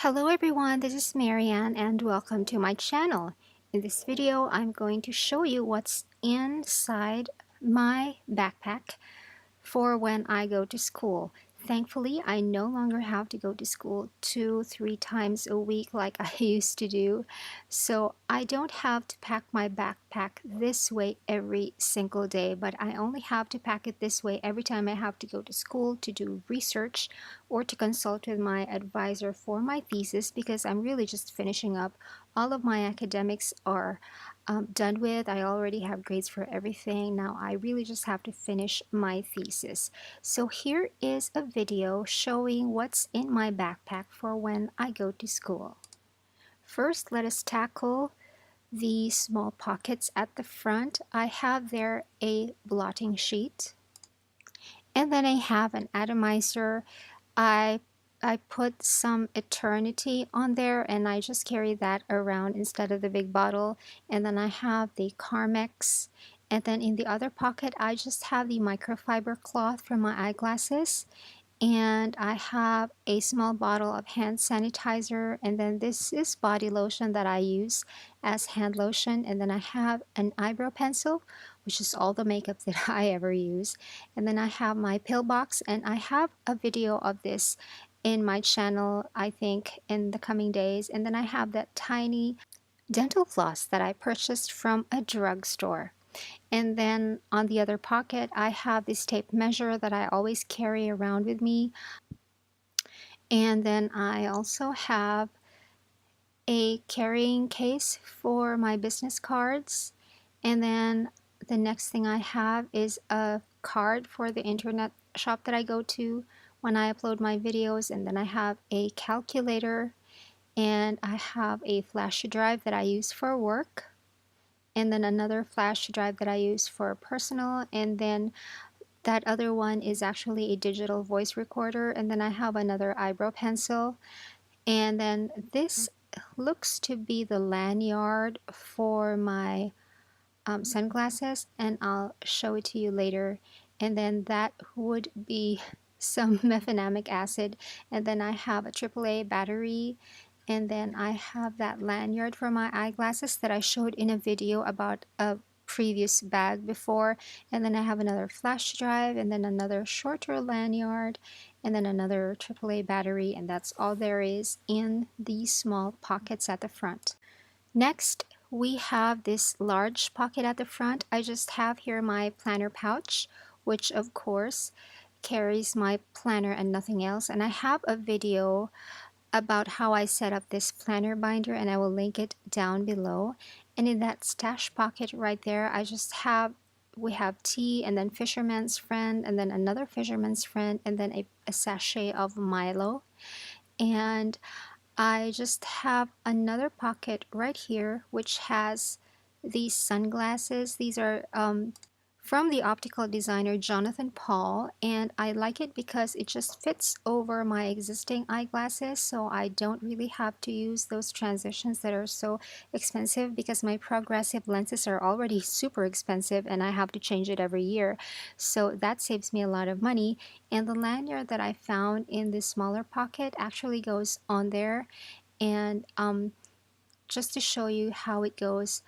Hello everyone, this is Marianne and welcome to my channel. In this video, I'm going to show you what's inside my backpack for when I go to school. Thankfully, I no longer have to go to school 2-3 times a week like I used to do. So I don't have to pack my backpack this way every single day, but I only have to pack it this way every time I have to go to school to do research or to consult with my advisor for my thesis, because I'm really just finishing up. All of my academics are done with. I already have grades for everything. Now I really just have to finish my thesis. So here is a video showing what's in my backpack for when I go to school. First, let us tackle the small pockets at the front. I have there a blotting sheet, and then I have an atomizer. I I put some Eternity on there, and I just carry that around instead of the big bottle. And then I have the Carmex, and then in the other pocket I just have the microfiber cloth for my eyeglasses, and I have a small bottle of hand sanitizer, and then this is body lotion that I use as hand lotion, and then I have an eyebrow pencil, which is all the makeup that I ever use, and then I have my pill box, and I have a video of this in my channel, I think, in the coming days. And then I have that tiny dental floss that I purchased from a drugstore. And then on the other pocket, I have this tape measure that I always carry around with me. And then I also have a carrying case for my business cards. And then the next thing I have is a card for the internet shop that I go to when I upload my videos. And then I have a calculator, and I have a flash drive that I use for work, and then another flash drive that I use for personal, and then that other one is actually a digital voice recorder, and then I have another eyebrow pencil, and then this looks to be the lanyard for my sunglasses, and I'll show it to you later. And then that would be some mefenamic acid, and then I have a AAA battery, and then I have that lanyard for my eyeglasses that I showed in a video about a previous bag before, and then I have another flash drive, and then another shorter lanyard, and then another AAA battery, and that's all there is in these small pockets at the front. Next, we have this large pocket at the front. I just have here my planner pouch, which of course carries my planner and nothing else. And I have a video about how I set up this planner binder, and I will link it down below. And in that stash pocket right there, we have tea, and then Fisherman's Friend, and then another Fisherman's Friend, and then a sachet of Milo. And I just have another pocket right here which has these sunglasses. These are from the optical designer Jonathan Paul, and I like it because it just fits over my existing eyeglasses, so I don't really have to use those transitions that are so expensive, because my progressive lenses are already super expensive and I have to change it every year. So that saves me a lot of money. And the lanyard that I found in this smaller pocket actually goes on there, and just to show you how it goes,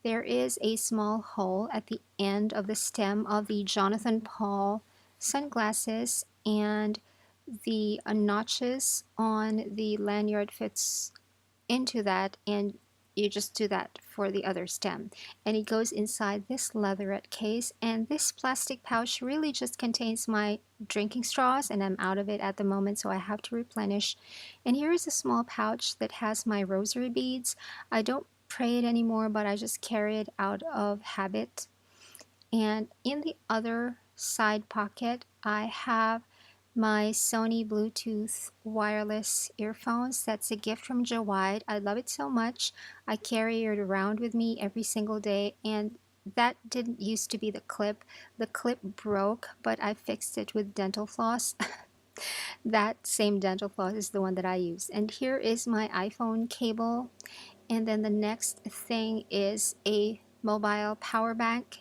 there is a small hole at the end of the stem of the Jonathan Paul sunglasses, and the notches on the lanyard fits into that, and you just do that for the other stem, and it goes inside this leatherette case. And this plastic pouch really just contains my drinking straws, and I'm out of it at the moment, so I have to replenish. And here is a small pouch that has my rosary beads. I don't pray it anymore, but I just carry it out of habit. And in the other side pocket, I have my Sony Bluetooth wireless earphones. That's a gift from Jawide. I love it so much. I carry it around with me every single day, and that didn't used to be the clip. The clip broke, but I fixed it with dental floss. That same dental floss is the one that I use. And here is my iPhone cable. And then the next thing is a mobile power bank.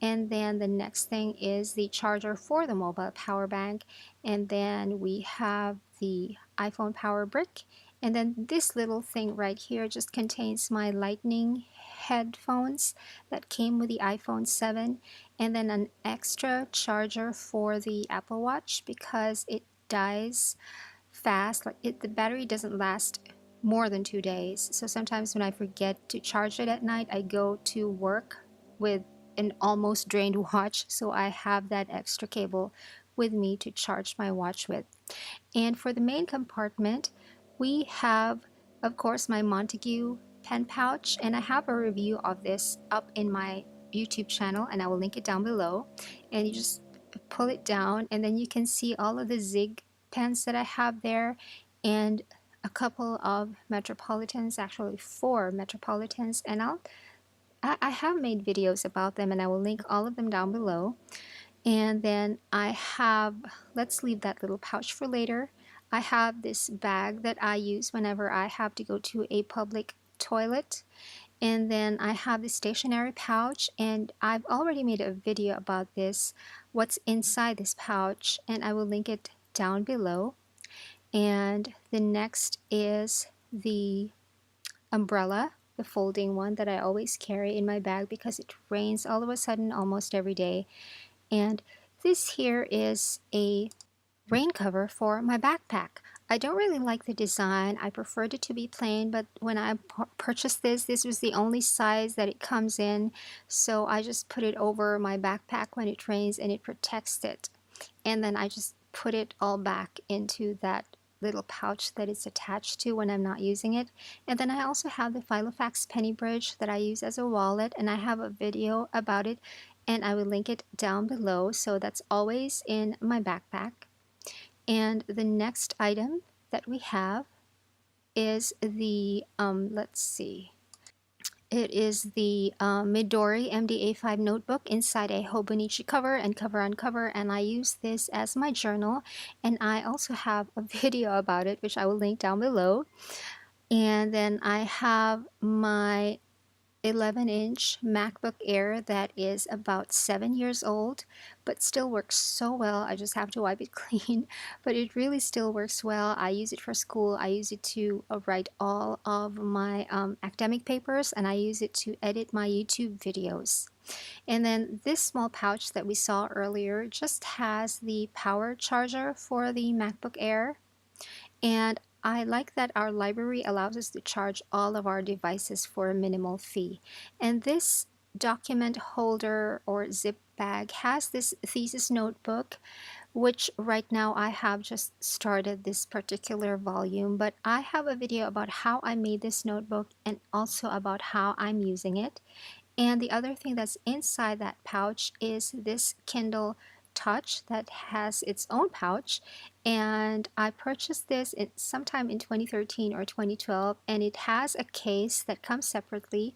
And then the next thing is the charger for the mobile power bank. And then we have the iPhone power brick. And then this little thing right here just contains my lightning headphones that came with the iPhone 7. And then an extra charger for the Apple Watch because it dies fast. The battery doesn't last more than 2 days. So sometimes when I forget to charge it at night, I go to work with an almost drained watch. So I have that extra cable with me to charge my watch with. And for the main compartment, we have, of course, my Montague pen pouch, and I have a review of this up in my YouTube channel, and I will link it down below. And you just pull it down, and then you can see all of the Zig pens that I have there, and a couple of Metropolitans, actually 4 Metropolitans, and I have made videos about them, and I will link all of them down below. And then I have, let's leave that little pouch for later. I have this bag that I use whenever I have to go to a public toilet. And then I have the stationery pouch, and I've already made a video about this, what's inside this pouch, and I will link it down below. And the next is the umbrella, the folding one that I always carry in my bag because it rains all of a sudden almost every day. And this here is a rain cover for my backpack. I don't really like the design. I preferred it to be plain, but when I purchased this was the only size that it comes in. So I just put it over my backpack when it rains and it protects it. And then I just put it all back into that little pouch that it's attached to when I'm not using it. And then I also have the Filofax penny bridge that I use as a wallet, and I have a video about it, and I will link it down below. So that's always in my backpack. And the next item that we have is the, let's see, it is the Midori MDA5 notebook inside a Hobonichi cover and cover on cover, and I use this as my journal, and I also have a video about it which I will link down below. And then I have my 11-inch MacBook Air that is about 7 years old, but still works so well. I just have to wipe it clean, but it really still works well. I use it for school. I use it to write all of my academic papers, and I use it to edit my YouTube videos. And then this small pouch that we saw earlier just has the power charger for the MacBook Air. And I like that our library allows us to charge all of our devices for a minimal fee. And this document holder or zip bag has this thesis notebook, which right now I have just started this particular volume, but I have a video about how I made this notebook and also about how I'm using it. And the other thing that's inside that pouch is this Kindle Touch that has its own pouch, and I purchased this sometime in 2013 or 2012, and it has a case that comes separately,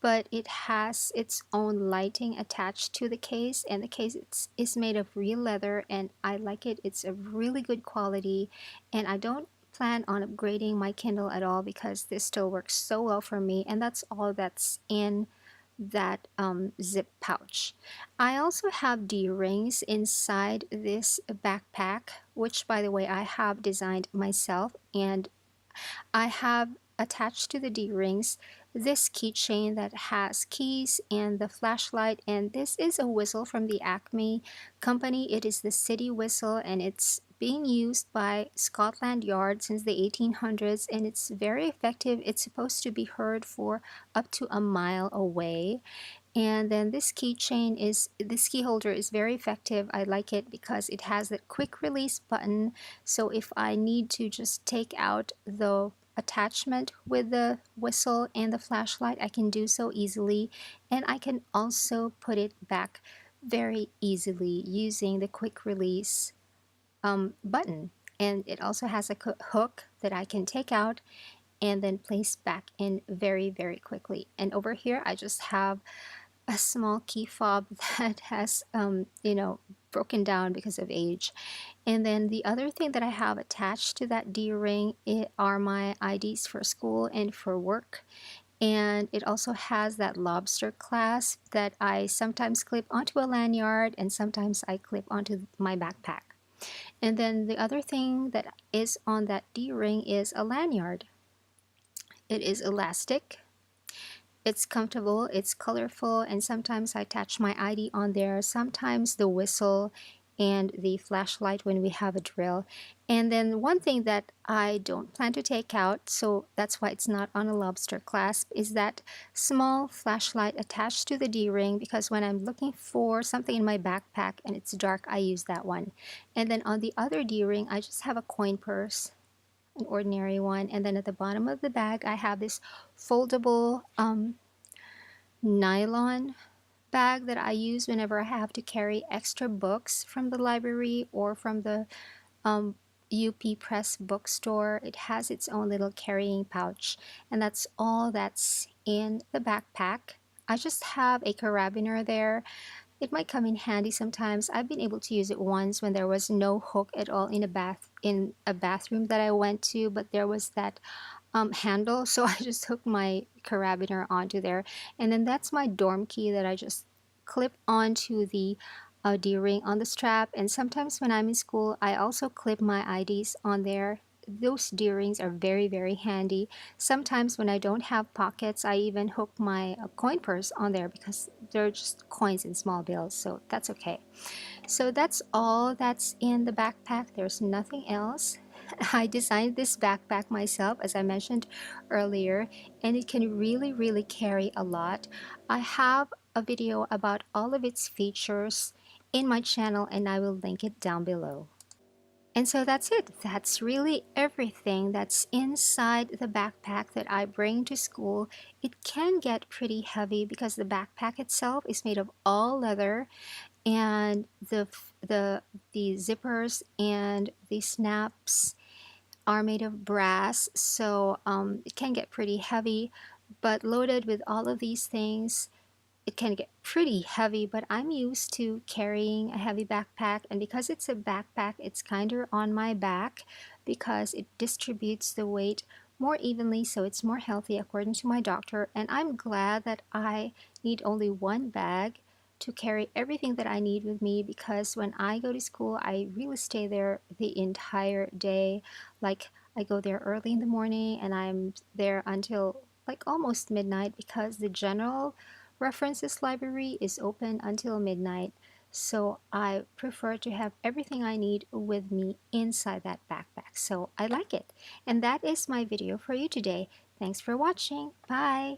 but it has its own lighting attached to the case, and the case is made of real leather, and I like it. It's a really good quality, and I don't plan on upgrading my Kindle at all because this still works so well for me, and that's all that's in that zip pouch. I also have D-rings inside this backpack, which by the way I have designed myself, and I have attached to the D-rings this keychain that has keys and the flashlight, and this is a whistle from the Acme company. It is the city whistle, and it's being used by Scotland Yard since the 1800s, and it's very effective. It's supposed to be heard for up to a mile away. And then this key holder is very effective. I like it because it has that quick release button. So if I need to just take out the attachment with the whistle and the flashlight, I can do so easily. And I can also put it back very easily using the quick release button. And it also has a hook that I can take out and then place back in very, very quickly. And over here, I just have a small key fob that has, broken down because of age. And then the other thing that I have attached to that D-ring are my IDs for school and for work. And it also has that lobster clasp that I sometimes clip onto a lanyard and sometimes I clip onto my backpack. And then the other thing that is on that D-ring is a lanyard. It is elastic, it's comfortable, it's colorful, and sometimes I attach my ID on there, sometimes the whistle and the flashlight when we have a drill. And then one thing that I don't plan to take out, so that's why it's not on a lobster clasp, is that small flashlight attached to the D-ring, because when I'm looking for something in my backpack and it's dark, I use that one. And then on the other D-ring, I just have a coin purse, an ordinary one, and then at the bottom of the bag I have this foldable nylon bag that I use whenever I have to carry extra books from the library or from the UP Press bookstore. It has its own little carrying pouch, and that's all that's in the backpack. I just have a carabiner there. It might come in handy sometimes. I've been able to use it once when there was no hook at all in a bathroom that I went to, but there was that handle, so I just hooked my carabiner onto there. And then that's my dorm key that I just clip onto the D-ring on the strap. And sometimes when I'm in school, I also clip my IDs on there. Those D-rings are very, very handy. Sometimes when I don't have pockets, I even hook my coin purse on there because they're just coins and small bills, so that's okay. So that's all that's in the backpack. There's nothing else. I designed this backpack myself, as I mentioned earlier, and it can really, really carry a lot. I have a video about all of its features in my channel, and I will link it down below. And so that's it. That's really everything that's inside the backpack that I bring to school. It can get pretty heavy because the backpack itself is made of all leather, and the zippers and the snaps are made of brass, so it can get pretty heavy. But loaded with all of these things, it can get pretty heavy, but I'm used to carrying a heavy backpack, and because it's a backpack, it's kinder on my back because it distributes the weight more evenly, so it's more healthy according to my doctor. And I'm glad that I need only one bag to carry everything that I need with me, because when I go to school, I really stay there the entire day. Like, I go there early in the morning and I'm there until like almost midnight, because the general references library is open until midnight, so I prefer to have everything I need with me inside that backpack. So I like it. And that is my video for you today. Thanks for watching. Bye!